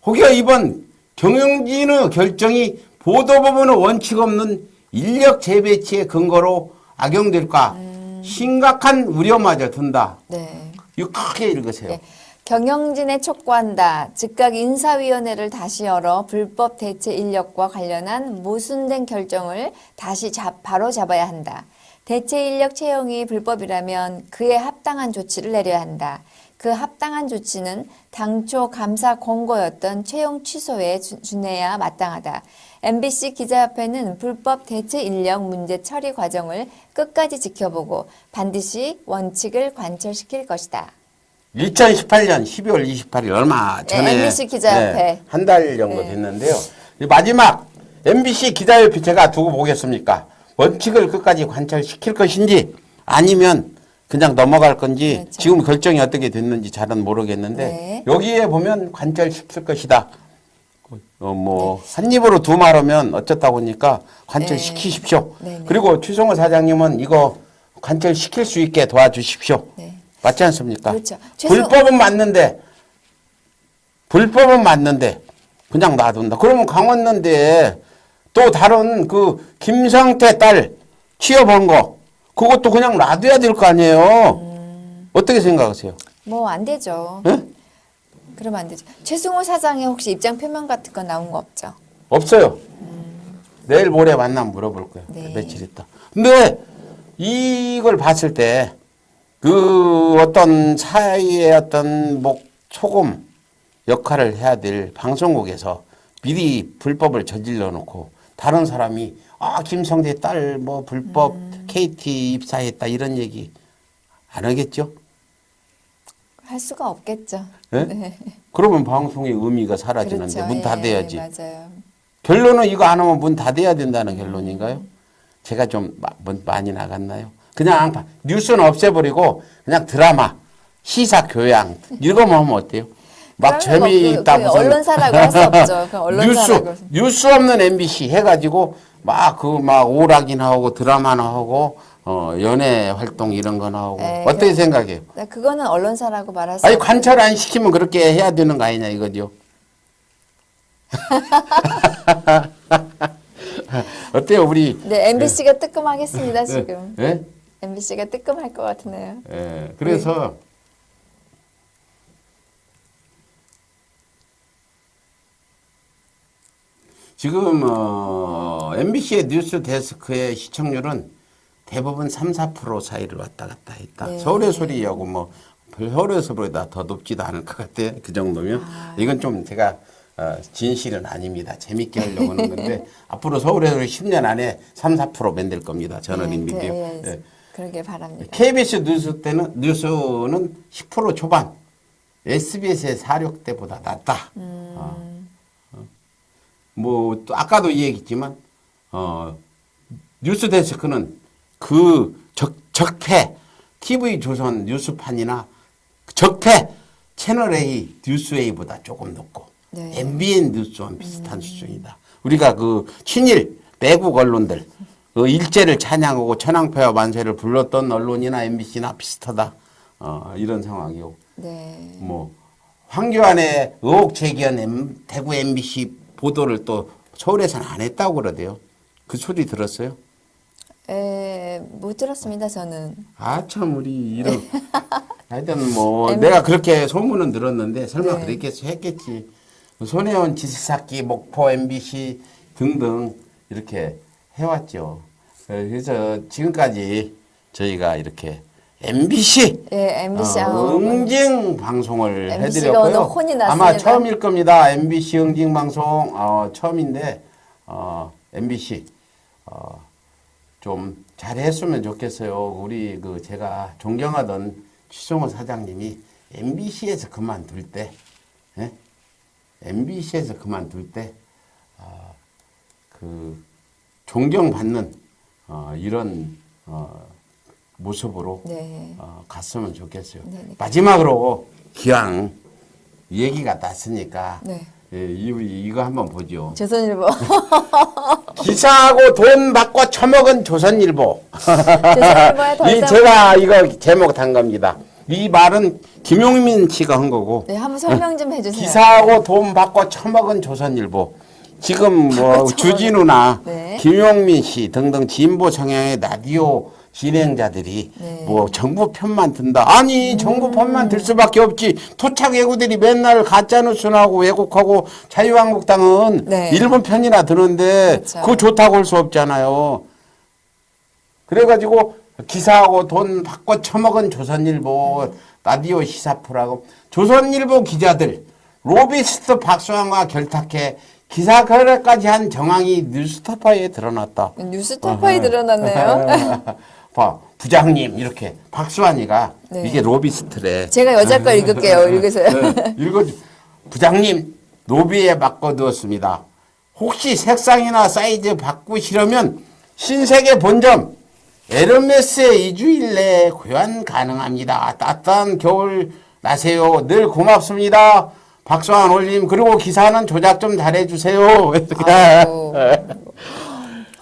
혹여 이번 경영진의 결정이 보도법원의 원칙 없는 인력 재배치의 근거로 악용될까 심각한 우려마저 든다. 네. 이거 크게 읽으세요. 네. 경영진에 촉구한다. 즉각 인사위원회를 다시 열어 불법 대체 인력과 관련한 모순된 결정을 다시 바로 잡아야 한다. 대체 인력 채용이 불법이라면 그에 합당한 조치를 내려야 한다. 그 합당한 조치는 당초 감사 권고였던 채용 취소에 준해야 마땅하다. MBC 기자협회는 불법 대체 인력 문제 처리 과정을 끝까지 지켜보고 반드시 원칙을 관철시킬 것이다. 2018년 12월 28일 얼마 전에 MBC 기자협회. 한 달 정도 네. 됐는데요. 마지막 MBC 기자협회 제가 두고 보겠습니까? 원칙을 끝까지 관철시킬 것인지 아니면 그냥 넘어갈 건지 그렇죠. 지금 결정이 어떻게 됐는지 잘은 모르겠는데 네. 여기에 보면 관철시킬 것이다. 한 입으로 두 말하면 어쩌다 보니까 관철시키십시오. 네. 네. 그리고 최성호 사장님은 이거 관철시킬 수 있게 도와주십시오. 네. 맞지 않습니까? 그렇죠. 불법은 맞는데 그냥 놔둔다. 그러면 강원랜드에 또 다른 그 김성태 딸 취업한 거 그것도 그냥 놔둬야 될 거 아니에요. 어떻게 생각하세요? 뭐 안 되죠. 예? 그러면 안 되죠. 최승호 사장의 혹시 입장 표명 같은 거 나온 거 없죠? 없어요. 내일 모레 만나면 물어볼 거예요. 네. 며칠 있다. 근데 이걸 봤을 때 그 어떤 사회의 어떤 소금 역할을 해야 될 방송국에서 미리 불법을 저질러 놓고 다른 사람이 김성대 딸 불법 KT 입사했다 이런 얘기 안 하겠죠? 할 수가 없겠죠. 예? 네. 그러면 방송의 의미가 사라지는데 그렇죠. 문 닫아야지. 맞아요. 결론은 이거 안 하면 문 닫아야 된다는 결론인가요? 제가 좀 많이 나갔나요? 그냥 뉴스는 없애버리고 그냥 드라마, 시사, 교양 이거만 하면 어때요? 막 그러면 재미있다 무슨 언론사라고 할 수 없죠. 그럼 언론사라고. 뉴스 없는 MBC 해가지고 막 오락이나 하고 드라마나 하고 연예 활동 이런 거 나오고 네, 어떻게 생각해요? 그거는 언론사라고 말할 수 아니 없죠. 관철 안 시키면 그렇게 해야 되는 거 아니냐 이거죠. 어때요 우리? 네, MBC가 뜨끔하겠습니다 지금. 예? MBC가 뜨끔할 것 같으네요. 예. 그래서 지금 MBC의 뉴스 데스크의 시청률은 대부분 3, 4% 사이를 왔다 갔다 했다. 네. 서울의 소리하고 서울의 소리보다 더 높지도 않을 것 같아요. 그 정도면. 이건 좀 제가 진실은 아닙니다. 재밌게 하려고 하는 건데 앞으로 서울의 소리 10년 안에 3, 4% 만들 겁니다. 저널인데요. 네. 그러길 바랍니다. KBS 뉴스는 10% 초반, SBS의 사력 때보다 낮다. 또 아까도 얘기했지만 뉴스 데스크는 그 적폐 TV 조선 뉴스판이나 적폐 채널 A 뉴스웨이보다 조금 높고 네. MBN 뉴스와 비슷한 수준이다. 우리가 그 친일 매국 언론들 그 일제를 찬양하고 천황폐하 만세를 불렀던 언론이나 MBC나 비슷하다. 이런 상황이고. 네. 뭐 황교안의 의혹 제기한 대구 MBC 보도를 또 서울에서는 안 했다고 그러대요. 그 소리 들었어요? 못 들었습니다, 저는. 아, 참, 우리 이런. 하여튼 뭐, 내가 그렇게 소문은 들었는데, 설마 네. 그렇게 했겠지. 손혜원 지식사기, 목포 MBC 등등 이렇게 해왔죠. 그래서 지금까지 저희가 이렇게 MBC, 예, MBC 응징 방송을 MBC 가 오늘 해드렸고요. 혼이 났습니다. 아마 처음일 겁니다. MBC 응징 방송 처음인데 MBC 좀 잘했으면 좋겠어요. 우리 그 제가 존경하던 추성호 사장님이 MBC에서 그만둘 때, 예? MBC에서 그만둘 때 그 존경받는 이런 모습으로 네. 갔으면 좋겠어요. 네, 네. 마지막으로 기왕 얘기가 났으니까 네. 예, 이거 한번 보죠. 조선일보. 기사하고 돈 받고 처먹은 조선일보. 조선일보에 더 이상. 제가 이거 제목 단 겁니다. 이 말은 김용민 씨가 한 거고. 네, 한번 설명 좀 해주세요. 기사하고 돈 받고 처먹은 조선일보. 지금 뭐 주진우나 네. 김용민 씨 등등 진보 성향의 라디오 진행자들이 네. 뭐 정부 편만 든다. 아니 정부 편만 들 수밖에 없지. 토착 외구들이 맨날 가짜뉴스나고 왜곡하고 자유한국당은 네. 일본 편이나 드는데 그렇죠. 그거 좋다고 할 수 없잖아요. 그래가지고 기사하고 돈 받고 처먹은 조선일보 라디오 시사 프로그램 조선일보 기자들 로비스트 박수환과 결탁해 기사 거래까지 한 정황이 뉴스타파에 드러났다. 뉴스타파에 드러났네요. 봐, 부장님 이렇게 박수환이가 네. 이게 로비스트래. 제가 여자 걸 읽을게요. 읽으세요. 네, 읽어 부장님 로비에 맡겨두었습니다. 혹시 색상이나 사이즈 바꾸시려면 신세계 본점 에르메스에 2주일 내에 교환 가능합니다. 따뜻한 겨울 나세요. 늘 고맙습니다. 박수환 올림 그리고 기사는 조작 좀 잘해주세요. 아이고.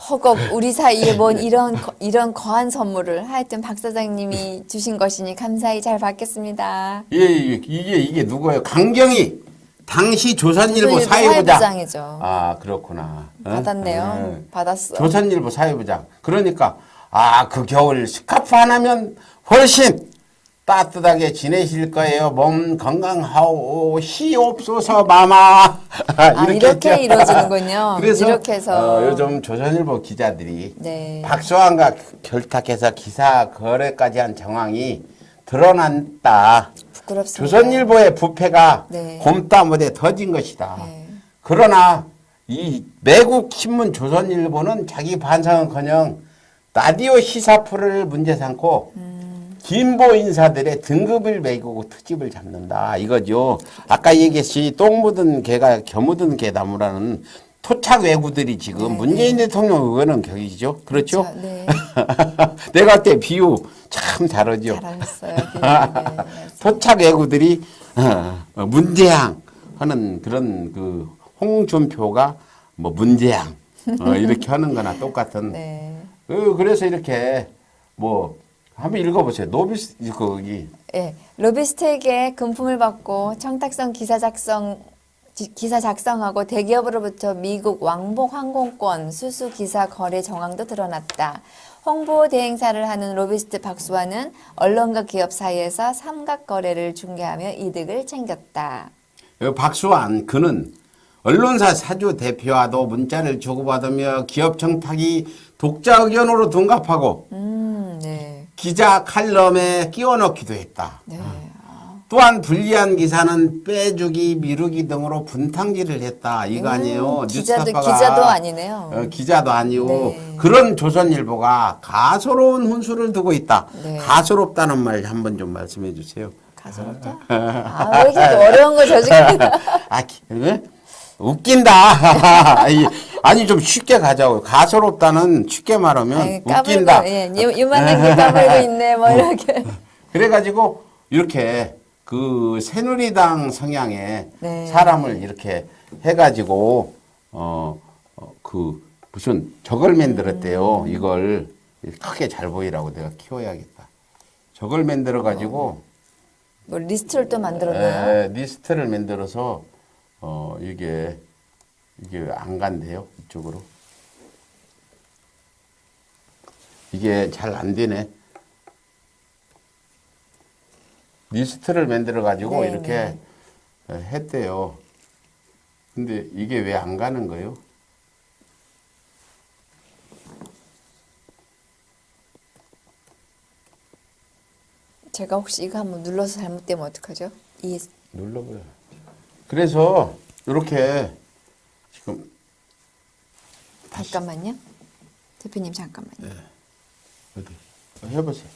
허겁 우리 사이에 뭔 이런 거한 선물을 하여튼 박 사장님이 주신 것이니 감사히 잘 받겠습니다. 이게 누구예요? 강경희 당시 조선일보 사회부장. 사회부장이죠. 아 그렇구나. 받았네요. 받았어. 조선일보 사회부장. 그러니까 그 겨울 스카프 하나면 훨씬 따뜻하게 지내실 거예요. 몸 건강하오 시옵소서 마마. 이렇게 했죠. 이루어지는군요. 그래서 이렇게 해서 요즘 조선일보 기자들이 네. 박수환과 결탁해서 기사 거래까지 한 정황이 드러났다. 부끄럽습니다. 조선일보의 부패가 네. 곰땀으로 터진 것이다. 네. 그러나 이 매국 신문 조선일보는 자기 반성은커녕 라디오 시사 프로를 문제 삼고 진보 인사들의 등급을 매기고 트집을 잡는다 이거죠. 아까 얘기했지 똥 묻은 개가 겨 묻은 개나무라는 토착 외구들이 지금 네, 문재인 대통령 의원은 격이죠. 그렇죠? 그렇죠. 네. 내가 그때 비유 참 잘하죠. 잘하셨어요. 네. 토착 외구들이 문재양 하는 그런 그 홍준표가 뭐 문재양 이렇게 하는 거나 똑같은. 네. 그래서 이렇게 뭐 한번 읽어보세요. 노비스 거기. 예, 로비스트에게 금품을 받고 청탁성 기사 작성하고 대기업으로부터 미국 왕복 항공권 수수 기사 거래 정황도 드러났다. 홍보 대행사를 하는 로비스트 박수환은 언론과 기업 사이에서 삼각 거래를 중개하며 이득을 챙겼다. 박수환 그는 언론사 사주 대표와도 문자를 주고받으며 기업 청탁이 독자 의견으로 둔갑하고 네. 기자 칼럼에 끼워넣기도 했다. 네. 또한 불리한 기사는 빼주기, 미루기 등으로 분탕질을 했다. 이거 아니에요. 기자도 아니네요. 기자도 아니고 네. 그런 조선일보가 가소로운 훈수를 두고 있다. 네. 가소롭다는 말 한번 좀 말씀해 주세요. 가소롭다? 왜 이렇게 어려운 거 저지르나? 왜? 웃긴다. 아니 좀 쉽게 가자고. 가소롭다는 쉽게 말하면 웃긴다. 예, 요만한 게 까불고 있네, 뭐 이렇게. 그래가지고 이렇게 그 새누리당 성향의 네. 사람을 이렇게 해가지고 그 무슨 저걸 만들었대요. 이걸 크게 잘 보이라고 내가 키워야겠다. 저걸 만들어 가지고 뭐 리스트를 또 만들었나요? 리스트를 만들어서 이게 안 간대요. 이쪽으로. 이게 잘 안 되네. 리스트를 만들어 가지고 네, 이렇게 했대요. 근데 이게 왜 안 가는 거예요? 제가 혹시 이거 한번 눌러서 잘못되면 어떡하죠? 눌러봐요. 그래서 이렇게 지금 잠깐만요. 대표님 잠깐만요. 어디 해보세요.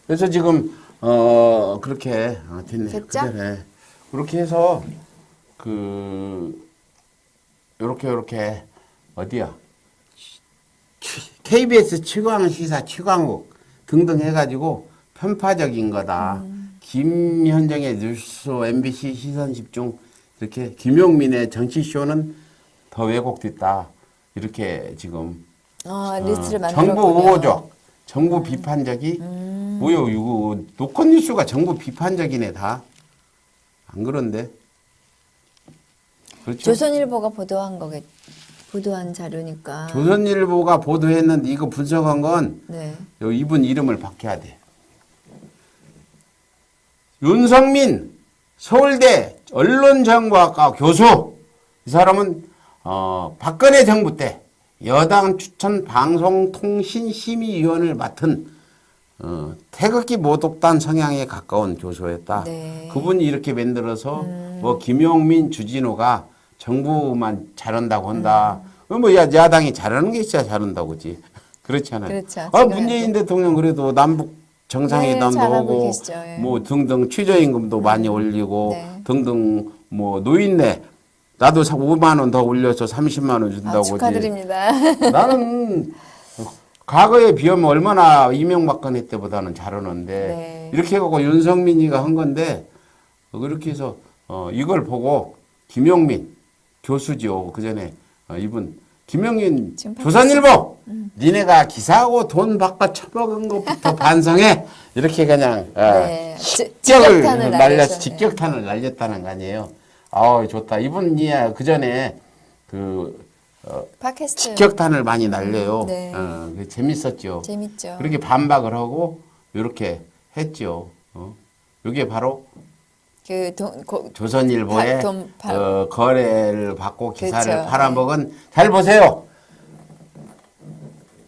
그래서 지금 그렇게 됐네. 됐죠? 그대로. 그렇게 해서 요렇게 어디야? KBS 최강시사 최강욱 등등 해가지고 편파적인 거다. 김현정의 뉴스쇼, MBC 시선집중 이렇게 김용민의 정치쇼는 더 왜곡됐다. 이렇게 지금 리스트를 만들었군요. 정부 우호적, 정부 비판적이 뭐요? 이거 노컷 뉴스가 정부 비판적이네 다. 안 그런데? 그렇죠? 조선일보가 보도한 자료니까. 조선일보가 보도했는데 이거 분석한 건 네. 이분 이름을 바뀌어야 돼. 윤성민 서울대 언론정보학과 교수. 이 사람은 박근혜 정부 때 여당 추천 방송통신심의위원을 맡은 태극기 모독단 성향에 가까운 교수였다. 네. 그분이 이렇게 만들어서 뭐 김용민, 주진우가 정부만 잘한다고 한다. 뭐 야당이 잘하는 게 있어야 잘한다고 그지. 그렇잖아요. 그렇죠. 문재인 대통령 그래도 남북 정상회담도 네, 잘하고 하고 계시죠. 예. 뭐 등등 최저임금도 많이 올리고 네. 등등 뭐 노인네 나도 5만 원 더 올려서 30만 원 준다고 그지. 축하드립니다. 나는 과거에 비하면 얼마나 이명박근혜 때보다는 잘하는데 네. 이렇게 해갖고 윤석민이가 한 건데 그렇게 해서 이걸 보고 김용민 교수죠. 그 전에 이분 김용민 지금 조선일보 니네가 기사하고 돈 바꿔 처먹은 것부터 반성해 이렇게 그냥 네. 직격을 직격탄을 날렸 날렸죠. 직격탄을 날렸다는 거 아니에요. 아우 좋다. 이분이 그 전에 팟캐스트. 직격탄을 많이 날려요. 네. 재밌었죠. 재밌죠. 그렇게 반박을 하고 이렇게 했죠. 이게 바로 조선일보의 거래를 받고 기사를 그렇죠. 팔아먹은 잘 보세요.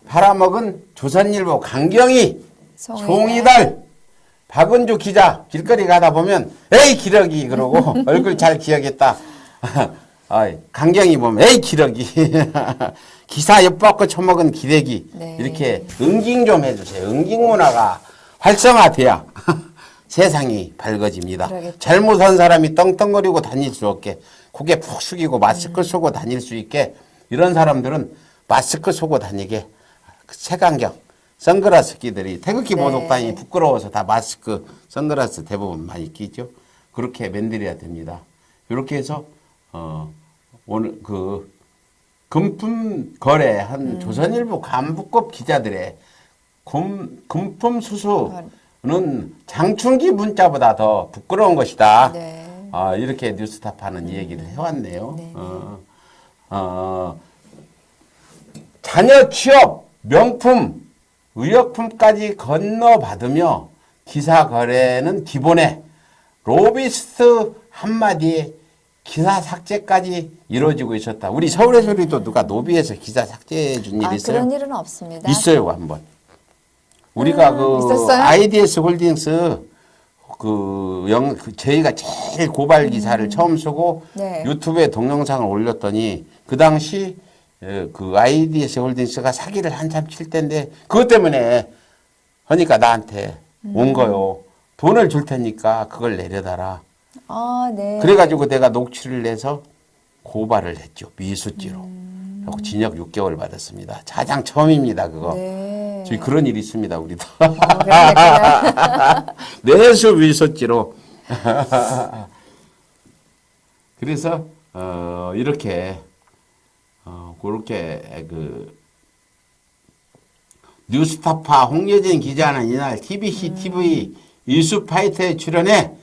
팔아먹은 조선일보 강경희, 송이달, 박은주 기자 길거리 가다 보면 에이 기러기 그러고 얼굴 잘 기억했다. 강경희 보면 에이 기러기 기사 엿받고 처먹은 기레기. 네. 이렇게 응징 좀 해주세요. 응징 문화가 활성화돼야 세상이 밝아집니다. 그러겠죠. 잘못한 사람이 떵떵거리고 다닐 수 없게 고개 푹 숙이고 마스크 쓰고 다닐 수 있게 이런 사람들은 마스크 쓰고 다니게 색안경 선글라스 끼들이 태극기 네. 모독단이 부끄러워서 다 마스크 선글라스 대부분 많이 끼죠. 그렇게 만들어야 됩니다. 이렇게 해서 오늘 금품 거래한 조선일보 간부급 기자들의 금품 수수는 장충기 문자보다 더 부끄러운 것이다. 네. 이렇게 뉴스타파는 이 얘기를 해왔네요. 네. 자녀 취업, 명품, 의약품까지 건너받으며 기사 거래는 기본에 로비스트 한마디에 기사 삭제까지 이루어지고 있었다. 우리 서울의 소리도 누가 노비에서 기사 삭제해 준 일 있어요? 그런 일은 없습니다. 있어요, 한번. 우리가 있었어요? IDS 홀딩스 저희가 제일 고발 기사를 처음 쓰고 네. 유튜브에 동영상을 올렸더니 그 당시 IDS 홀딩스가 사기를 한참 칠 때인데 그것 때문에 하니까 나한테 온 거요. 돈을 줄 테니까 그걸 내려달라. 네. 그래가지고 내가 녹취를 내서 고발을 했죠. 미수죄로. 그리고 징역 6개월 받았습니다. 가장 처음입니다. 그거. 네. 저희 그런 일이 있습니다. 우리도. 그러니까. 내수 미수죄로 그래서 이렇게 그렇게 뉴스타파 홍예진 기자는 이날 TBC TV 이슈파이터에 출연해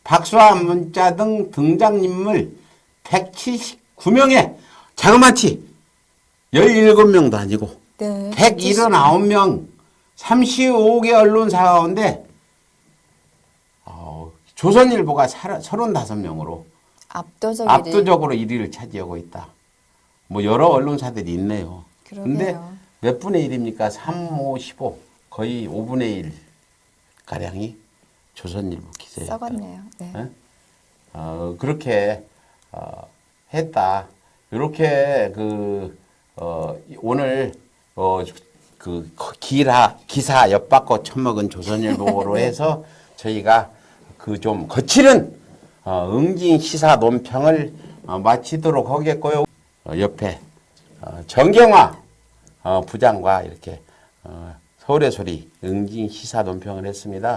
박수와 문자 등 등장인물 179명에 자그마치 17명도 아니고 네. 179명 35개 언론사 가운데 조선일보가 35명으로 압도적으로 1위를 차지하고 있다. 뭐 여러 언론사들이 있네요. 근데 그러게요. 몇 분의 1입니까? 3, 5, 15 거의 5분의 1 가량이 조선일보 기자였다. 썩었네요. 네. 예? 그렇게 했다. 이렇게 오늘 기사 엿받고 처먹은 조선일보로 해서 저희가 좀 거칠은 응징 시사 논평을 마치도록 하겠고요. 옆에 정경화 부장과 이렇게 서울의 소리 응징 시사 논평을 했습니다.